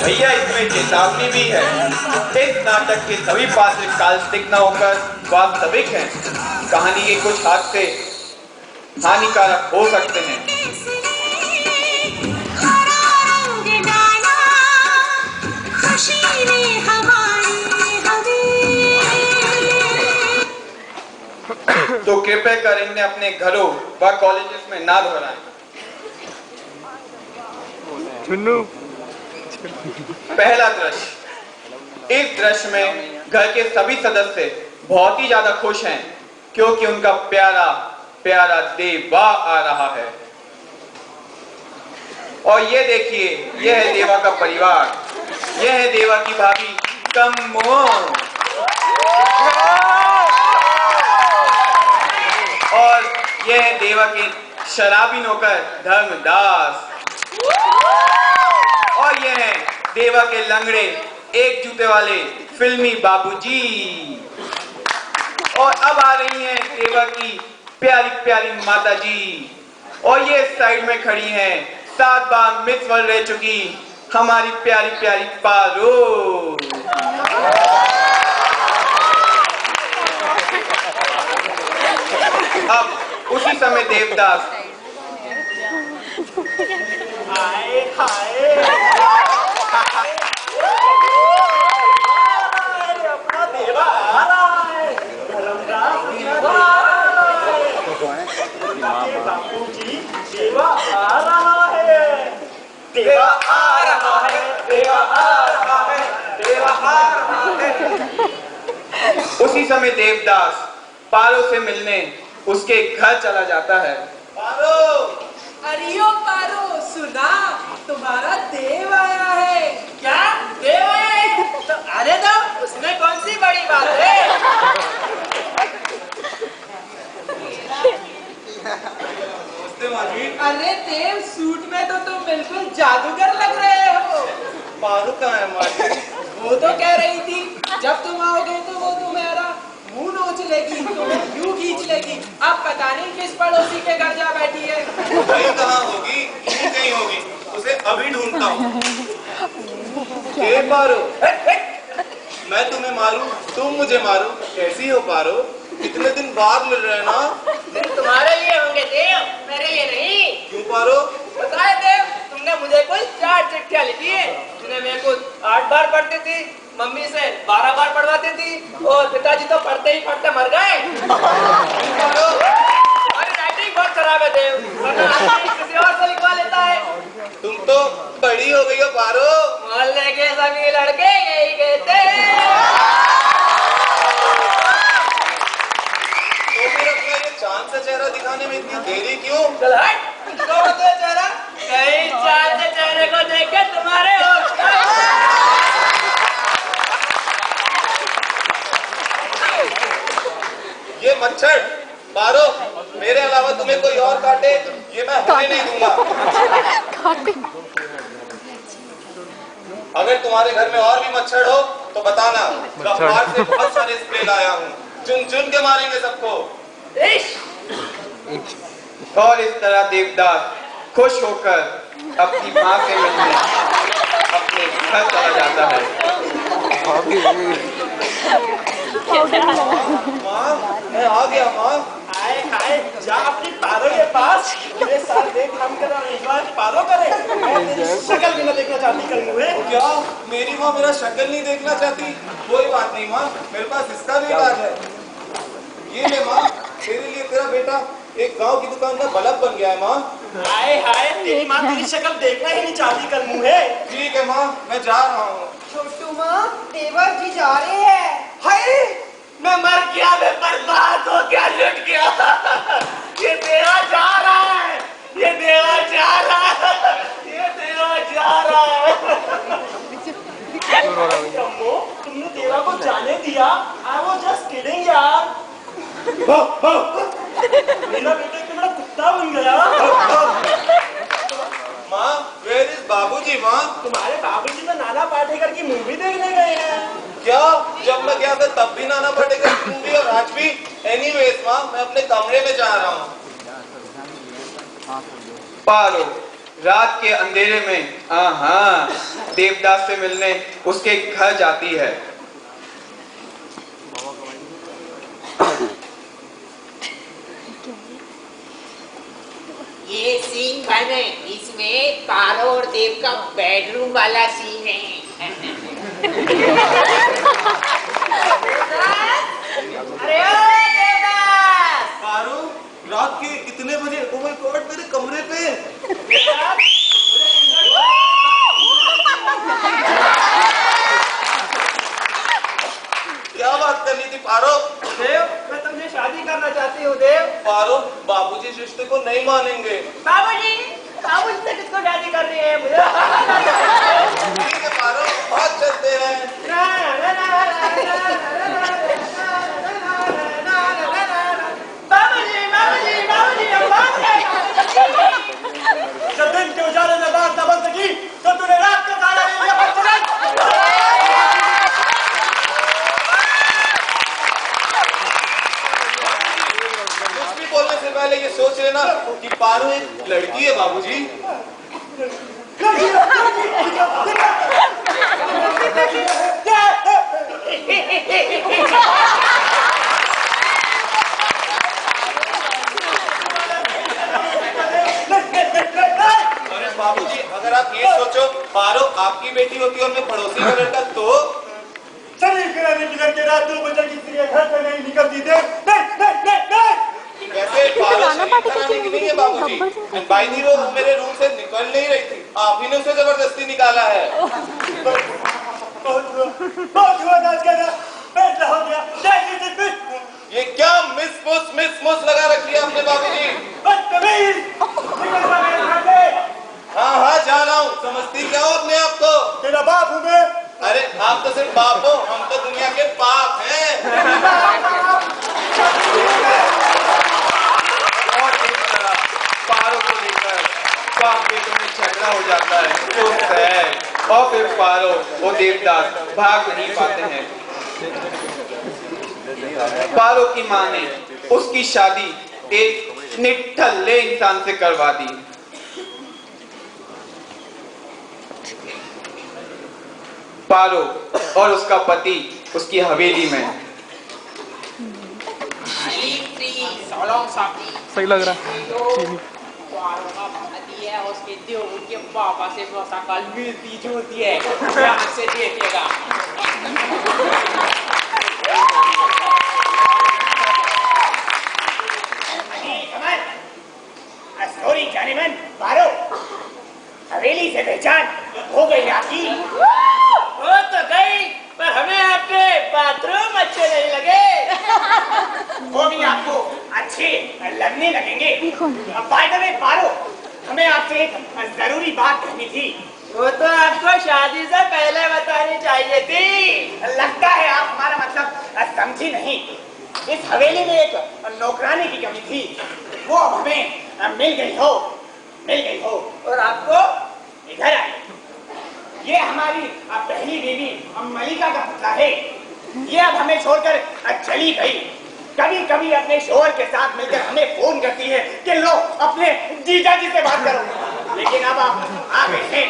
भैया इसमें चेतावनी भी है। इस नाटक के सभी पात्र काल्पनिक न होकर वास्तविक हैं। कहानी के कुछ हादसे हानिकारक हो सकते हैं। तो कृपया कर इन्हें अपने घरों व कॉलेजेस में ना दोहराएं। पहला दृश्य। इस दृश्य में घर के सभी सदस्य बहुत ही ज्यादा खुश हैं क्योंकि उनका प्यारा प्यारा देवा आ रहा है। और ये देखिए, यह है देवा का परिवार। यह है देवा की भाभी कम्मो और यह है देवा के शराबी नौकर धर्मदास और यह है देवा के लंगड़े एक जूते वाले फिल्मी बाबूजी। और अब आ रही हैं देवा की प्यारी प्यारी माता जी और ये साइड में खड़ी हैं 7 बार मिस वर्ल्ड रह चुकी हमारी प्यारी प्यारी पारो। अब उसी समय देवदास हाय हाय अपना देवा आ रहा है। बापूजी देवा आ रहा है। देवा आ रहा है। देवा आ रहा है। देवा आ रहा है। उसी समय देवदास पारो से मिलने उसके घर चला जाता है। पारो, अरियो पारो, सुना तुम्हारा देव आया है। क्या देव आया है? तो आने दो, उसमें कौन सी बड़ी बात है? अरे देव, सूट में तो तुम बिल्कुल जादूगर लग रहे हो। पारो कहाँ है माजी? वो तो कह रही थी जब तुम आओगे तो वो तुम्हारा मुंह नोच लेगी, तुम्हें यूं खींच लेगी। अब पता नहीं किस पड़ोसी के घर जा बैठी है। वही कहाँ होगी, यहीं कहीं होगी। उसे अभी ढूंढता हूँ। हे पारो, मैं तुम्हें मारूं, तुम मुझे मारो। कैसी हो पारो? इतने दिन बाद मिल रहे हैं ना? दिन तुम्हारे लिए होंगे देव, मेरे लिए नहीं। क्यों पारो? पता है देव, तुमने मुझे कुल 4 चिट्ठियां लिखी है। तुमने मेरे को 8 बार पढ़ती थी, मम्मी से 12 बार पढ़वाती थी और पिताजी तो पढ़ते ही पढ़ते मर गए। हमारी राइटिंग बहुत खराब है देव, वरना आदमी किसी और से लिखवा लेता है। तुम तो बड़ी हो गई हो पारो। मोहल्ले के सभी लड़के यही कहते हैं। तो फिर अपना ये चांद सा चेहरा दिखाने में इतनी देरी क्यों? चल हट, छोड़ दो चेहरा। कहीं चांद के चेहरे को देख के तुम्हारे होश ये मच्छर पारो, मेरे अलावा तुम्हें कोई और काटे ये मैं होने नहीं दूंगा। अगर तुम्हारे घर में और भी मच्छर हो तो बताना। गफ्फार से बहुत सारे स्प्रे लाया हूँ, चुन चुन के मारेंगे सबको। और इस तरह देवदास खुश होकर अपनी माँ से मिलने अपने घर चला जाता है। माँ, मैं आ गया माँ। हाय हाय, जा अपनी पारो के पास, मेरे साथ देख हम करा इस पारो करे। मैं तेरी शक्ल भी न देखना चाहती कल मुझे। क्या मेरी माँ मेरा शक्ल नहीं देखना चाहती? कोई बात नहीं माँ, मेरे पास इसका भी इलाज है। ये ले माँ, तेरे लिए तेरा बेटा एक गांव की दुकान का बल्ब बन गया है माँ। हाय हाय, तेरी माँ तेरी शक्ल देखना ही नहीं चाहती कल मुझे। ठीक है माँ, मैं जा रहा हूँ। छोटू माँ, देवा जी जा रहे हैं। हाय, मैं मर गया, मैं बर्बाद हो गया, लुट गया। ये देवा जा रहा है, ये देवा जा रहा है, ये देवा जा रहा है। अम्मो, तुमने देवा को जाने दिया? I was just kidding यार। मेरा बेटा इतना बड़ा कुत्ता बन गया। माँ, where is बाबूजी माँ? तुम्हारे बाबूजी तो नाना पाटेकर की मूवी देखने गए हैं। क्या? जब मैं गया था तब भी नाना पाटेकर की मूवी और आज भी? एनीवेज माँ, मैं अपने कमरे में जा रहा हूँ। पारो, रात के अंधेरे में हाँ देवदास से मिलने उसके घर जाती है। ये सीन बने, इसमें पारो और देव का बेडरूम वाला सीन है। अरे ओ देवदास! पारो, रात के इतने बजे? ओ माय गॉड, मेरे कमरे पे। क्या बात करनी थी पारो? देव, मैं तुमसे शादी करना चाहती हूँ देव। पारो, बाबूजी इस रिश्ते को नहीं मानेंगे। बाबूजी से किसको शादी कर रही है? ठीक है पारो, बात करते हैं। जब दिन के उजाले में बात न बन सकी तो तूने रात का तारा ले लिया। कुछ भी बोलने से पहले ये सोच लेना कि पारो एक लड़की है बाबूजी। अरे बाबूजी, अगर आप ये सोचो पारो आपकी बेटी होती और मैं पड़ोसी का लड़का तो शरीर कराने की लड़के रात 2 बजे की स्त्री घर से नहीं निकलती थे। वैसे पारो शरीर कराने की नहीं है बाबूजी। बाई दी वो मेरे रूम से निकल नहीं रही थी, आप ही ने उसे जबरदस्ती निकाला है। बहुत हुआ नाच कर फैसला हो गया। ये क्या मिस मुस लगा रखी है आपने बाबूजी? हाँ हाँ जा रहा हूँ, समझती क्या हो अपने आप को? तेरा बाप हूँ मैं। अरे आप तो सिर्फ बाप हो, हम तो दुनिया के पाप हैं। और इस तरह पारो को लेकर बाप बेटों में झगड़ा हो जाता है तो सैड। और फिर पारो और देवदास भाग नहीं पाते हैं। पारो की माँ ने उसकी शादी एक निठल्ले इंसान से करवा दी। पारो और उसका पति उसकी हवेली में। सही लग रहा है। है उसके देव के पापा से सकल मिलती जुलती है, ध्यान से देखिएगा। सॉरी जानेमन, पारो हवेली से पहचान हो गई आपकी। वो तो गई, पर हमें आपके बाथरूम अच्छे नहीं लगे। वो भी आपको अच्छे लगने लगेंगे। बाय द वे पारो, हमें आपसे एक जरूरी बात कहनी थी। वो तो आपको शादी से पहले बतानी चाहिए थी। लगता है आप हमारा मतलब समझी नहीं। इस हवेली में एक नौकरानी की कमी थी, वो अब हमें मिल गई हो। और आपको इधर आई। ये हमारी पहली बीवी मलिका का पुतला है। ये अब हमें छोड़कर चली गई। कभी कभी अपने शोहर के साथ मिलकर हमें फोन करती है कि लो अपने जीजा जी से बात करो, लेकिन अब आप आ गई